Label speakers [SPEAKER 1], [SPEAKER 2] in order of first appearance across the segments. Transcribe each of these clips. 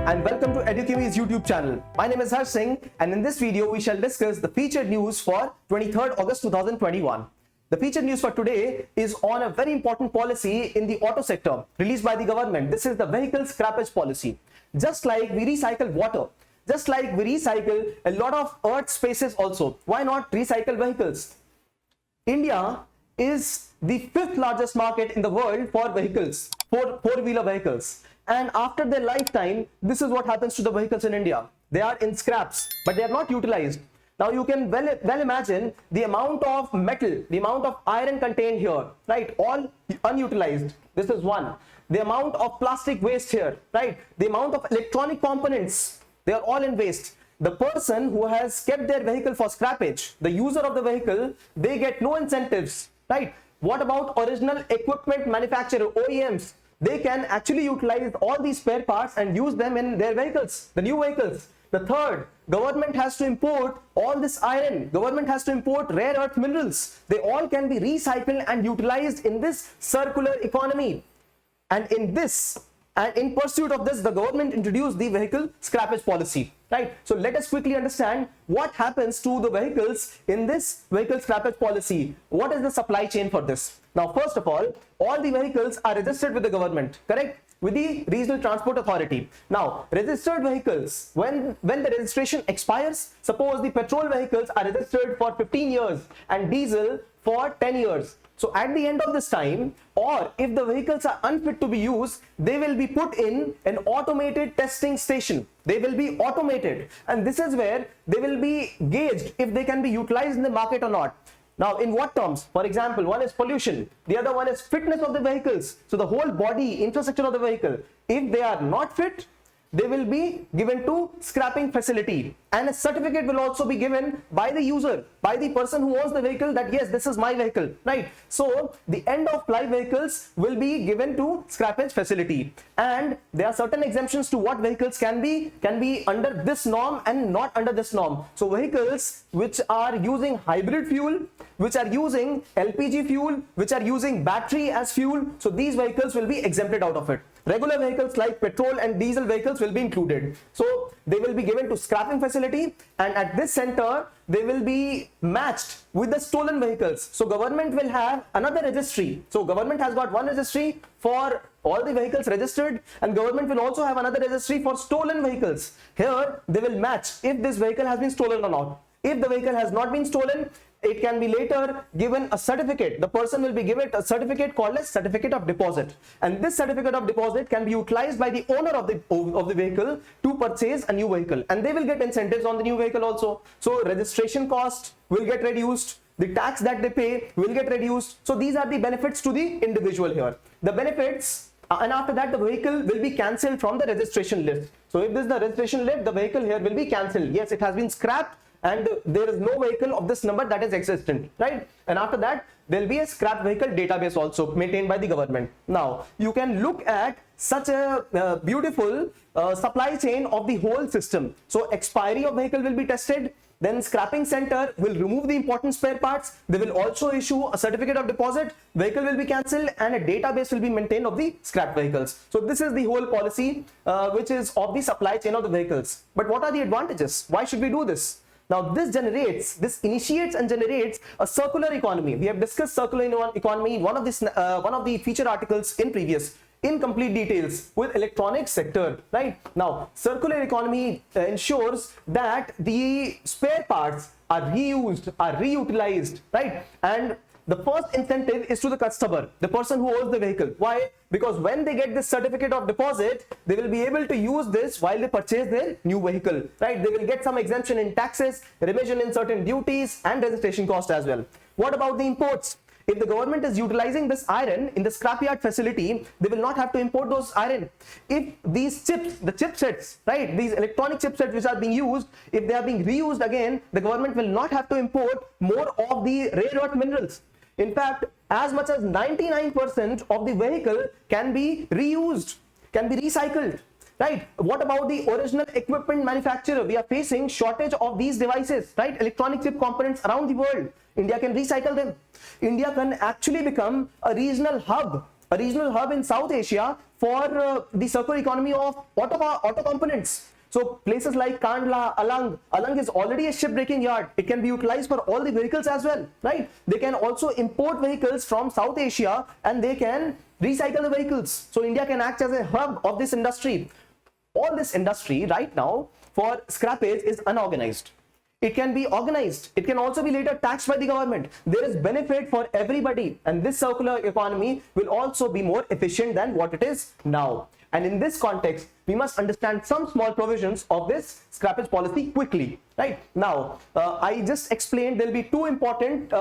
[SPEAKER 1] and welcome to Edukemy's YouTube channel. My name is Harsh Singh, and in this video we shall discuss the featured news for 23rd August 2021. The featured news for today is on a very important policy in the auto sector released by the government. This is the vehicle scrappage policy. Just like we recycle water, just like we recycle a lot of earth spaces also, why not recycle vehicles? India is the fifth largest market in the world for vehicles, four-wheeler vehicles. And after their lifetime, this is what happens to the vehicles in India. They are in scraps, but they are not utilized. Now you can well imagine the amount of metal, the amount of iron contained here, right? All unutilized. This is one. The amount of plastic waste here, right? The amount of electronic components, they are all in waste. The person who has kept their vehicle for scrappage, the user of the vehicle, they get no incentives, right? What about original equipment manufacturer, OEMs? They can actually utilize all these spare parts and use them in their vehicles, the new vehicles. The third, government has to import all this iron. Government has to import rare earth minerals. They all can be recycled and utilized in this circular economy. And in pursuit of this, the government introduced the vehicle scrappage policy, right? So let us quickly understand what happens to the vehicles in this vehicle scrappage policy. What is the supply chain for this? Now, first of all the vehicles are registered with the government, correct? With the Regional Transport Authority. Now, registered vehicles, when the registration expires, suppose the petrol vehicles are registered for 15 years and diesel for 10 years. So at the end of this time, or if the vehicles are unfit to be used, they will be put in an automated testing station. They will be automated, and this is where they will be gauged if they can be utilized in the market or not. Now, in what terms? For example, one is pollution, the other one is fitness of the vehicles. So the whole body infrastructure of the vehicle, if they are not fit, they will be given to scrapping facility, and a certificate will also be given by the user, by the person who owns the vehicle, that yes, this is my vehicle, right? So the end of life vehicles will be given to scrappage facility, and there are certain exemptions to what vehicles can be under this norm and not under this norm. So vehicles which are using hybrid fuel, which are using LPG fuel, which are using battery as fuel, so these vehicles will be exempted out of it. Regular vehicles like petrol and diesel vehicles will be included. So they will be given to scrapping facility, and at this center they will be matched with the stolen vehicles. So government will have another registry. So government has got one registry for all the vehicles registered, and government will also have another registry for stolen vehicles. Here they will match if this vehicle has been stolen or not. If the vehicle has not been stolen, it can be later given a certificate. The person will be given a certificate called as certificate of deposit, and this certificate of deposit can be utilized by the owner of the vehicle to purchase a new vehicle, and they will get incentives on the new vehicle also. So registration cost will get reduced, the tax that they pay will get reduced. So these are the benefits to the individual here. The benefits, and after that the vehicle will be cancelled from the registration list. So if this is the registration list, the vehicle here will be cancelled. Yes, it has been scrapped, and there is no vehicle of this number that is existent, right? And after that there will be a scrap vehicle database also maintained by the government. Now you can look at such a beautiful supply chain of the whole system. So expiry of vehicle will be tested, then scrapping center will remove the important spare parts. They will also issue a certificate of deposit, vehicle will be cancelled, and a database will be maintained of the scrap vehicles. So this is the whole policy which is of the supply chain of the vehicles. But what are the advantages? Why should we do this? Now this initiates and generates a circular economy. We have discussed circular economy in one of the feature articles in complete details with electronics sector, right? Now circular economy ensures that the spare parts are reused, are reutilized, right? And the first incentive is to the customer, the person who owns the vehicle. Why? Because when they get this certificate of deposit, they will be able to use this while they purchase their new vehicle, right? They will get some exemption in taxes, revision in certain duties, and registration cost as well. What about the imports? If the government is utilizing this iron in the scrapyard facility, they will not have to import those iron. If these chips, the chipsets, right, these electronic chipsets which are being used, if they are being reused again, the government will not have to import more of the rare earth minerals. In fact, as much as 99% of the vehicle can be reused, can be recycled, right? What about the original equipment manufacturer? We are facing shortage of these devices, right? Electronic chip components around the world. India can recycle them. India can actually become a regional hub a regional hub in South Asia for the circular economy of auto components. So places like Kandla, Alang is already a shipbreaking yard. It can be utilized for all the vehicles as well, right? They can also import vehicles from South Asia and they can recycle the vehicles. So India can act as a hub of this industry. All this industry right now for scrappage is unorganized. It can be organized. It can also be later taxed by the government. There is benefit for everybody, and this circular economy will also be more efficient than what it is now. And in this context, we must understand some small provisions of this scrappage policy quickly. Right now, I just explained there will be two important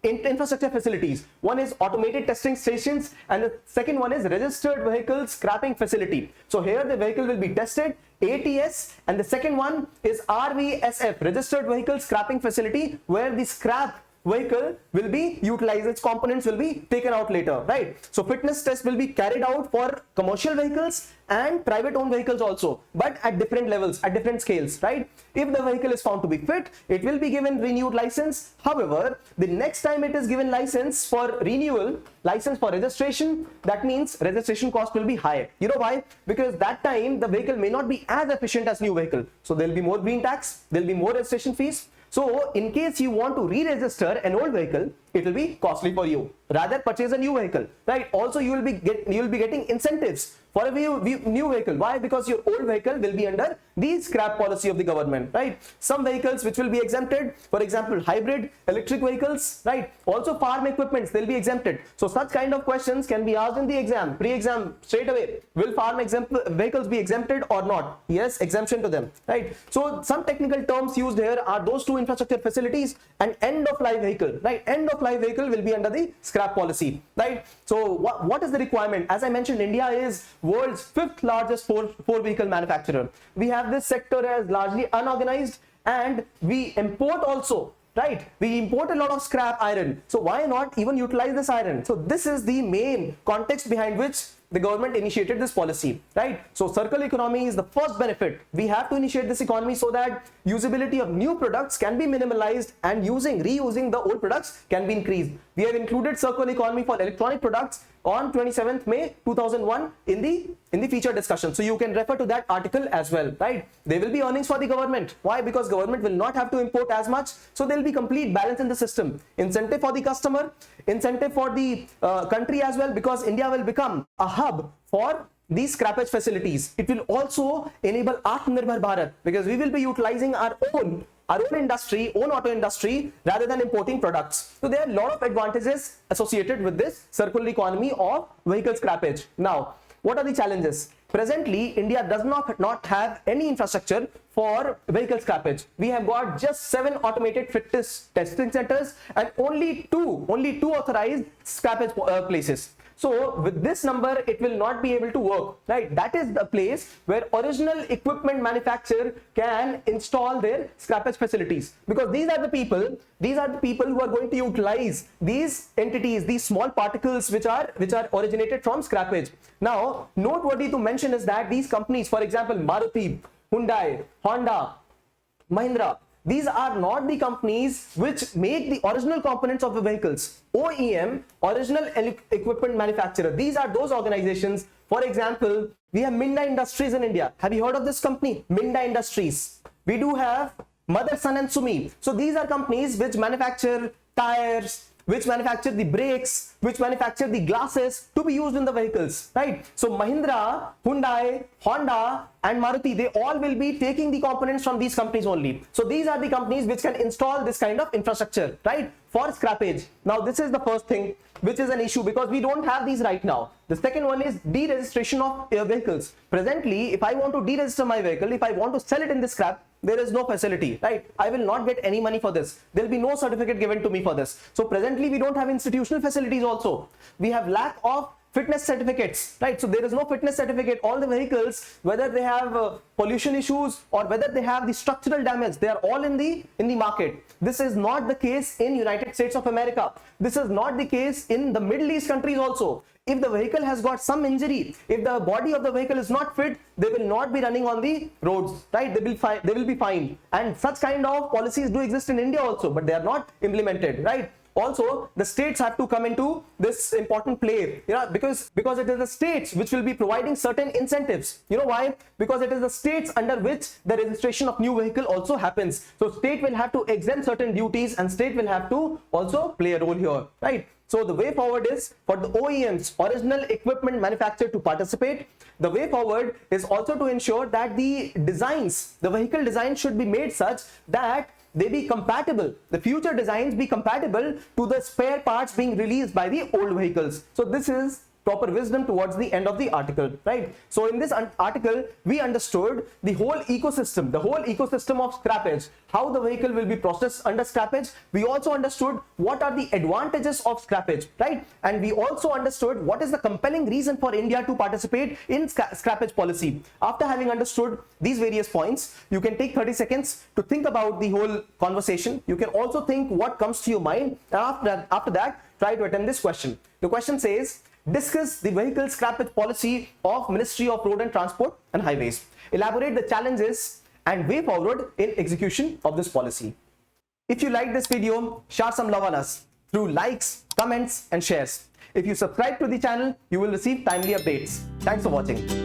[SPEAKER 1] infrastructure facilities. One is automated testing stations and the second one is registered vehicle scrapping facility. So here the vehicle will be tested, ATS, and the second one is RVSF, registered vehicle scrapping facility, where the scrap vehicle will be utilized, its components will be taken out later, right? So fitness test will be carried out for commercial vehicles and private owned vehicles also, but at different levels, at different scales, right? If the vehicle is found to be fit, it will be given renewed license. However, the next time it is given license for renewal, license for registration, that means registration cost will be high. You know why? Because that time the vehicle may not be as efficient as new vehicle. So there will be more green tax, there will be more registration fees. So in case you want to re-register an old vehicle, it will be costly for you. Rather purchase a new vehicle, right? Also you will be getting incentives for a new vehicle. Why? Because your old vehicle will be under the scrap policy of the government, right? Some vehicles which will be exempted, for example, hybrid electric vehicles, right? Also farm equipments, they'll be exempted. So such kind of questions can be asked in the exam, pre-exam, straight away. Will farm vehicles be exempted or not? Yes, exemption to them, right? So some technical terms used here are those two infrastructure facilities and end of life vehicle, right? End of life vehicle will be under the scrap policy, right? So what is the requirement? As I mentioned, India is world's 5th largest four vehicle manufacturer. We have this sector as largely unorganized and we import also, right? We import a lot of scrap iron. So why not even utilize this iron? So this is the main context behind which the government initiated this policy, right? So circular economy is the first benefit. We have to initiate this economy so that usability of new products can be minimalized and reusing the old products can be increased. We have included circular economy for electronic products on 27th May 2001 in the feature discussion. So you can refer to that article as well, right? There will be earnings for the government. Why? Because government will not have to import as much. So there will be complete balance in the system. Incentive for the customer, incentive for the country as well, because India will become a hub for these scrappage facilities. It will also enable Atmanirbhar Bharat because we will be utilizing our own industry, own auto industry, rather than importing products. So there are a lot of advantages associated with this circular economy of vehicle scrappage. Now, what are the challenges? Presently, India does not have any infrastructure for vehicle scrappage. We have got just 7 automated fitness testing centers and only two authorized scrappage places. So with this number, it will not be able to work, right? That is the place where original equipment manufacturer can install their scrappage facilities, because these are the people who are going to utilize these entities, these small particles which are originated from scrappage. Now, noteworthy to mention is that these companies, for example, Maruti, Hyundai, Honda, Mahindra, these are not the companies which make the original components of the vehicles. OEM, original equipment manufacturer, these are those organizations. For example, we have Minda Industries in India. Have you heard of this company? Minda Industries. We do have Motherson and Sumi. So these are companies which manufacture tires, which manufacture the brakes, which manufacture the glasses to be used in the vehicles, right? So Mahindra, Hyundai, Honda and Maruti, they all will be taking the components from these companies only. So these are the companies which can install this kind of infrastructure, right, for scrappage. Now this is the first thing which is an issue because we don't have these right now. The second one is deregistration of vehicles. Presently, if I want to deregister my vehicle, if I want to sell it in the scrap, there is no facility, right? I will not get any money for this. There will be no certificate given to me for this. So presently we don't have institutional facilities also. We have lack of fitness certificates, right? So there is no fitness certificate. All the vehicles, whether they have pollution issues or whether they have the structural damage, they are all in the market. This is not the case in United States of America. This is not the case in the Middle East countries also. If the vehicle has got some injury, if the body of the vehicle is not fit, they will not be running on the roads, right? They will be fined. And such kind of policies do exist in India also, but they are not implemented, right? Also, the states have to come into this important play, because it is the states which will be providing certain incentives. You know why? Because it is the states under which the registration of new vehicle also happens. So state will have to exempt certain duties, and state will have to also play a role here, right? So the way forward is for the OEMs, original equipment manufacturer, to participate. The way forward is also to ensure that the vehicle designs should be made such that they be compatible, the future designs be compatible to the spare parts being released by the old vehicles. So this is proper wisdom towards the end of the article, right? So in this article, we understood the whole ecosystem of scrappage, how the vehicle will be processed under scrappage. We also understood what are the advantages of scrappage, right? And we also understood what is the compelling reason for India to participate in scrappage policy. After having understood these various points, you can take 30 seconds to think about the whole conversation. You can also think what comes to your mind, and after that, try to attempt this question. The question says, discuss the vehicle scrappage policy of Ministry of Road and Transport and Highways. Elaborate the challenges and way forward in execution of this policy. If you like this video, share some love on us through likes, comments and shares. If you subscribe to the channel, you will receive timely updates. Thanks for watching.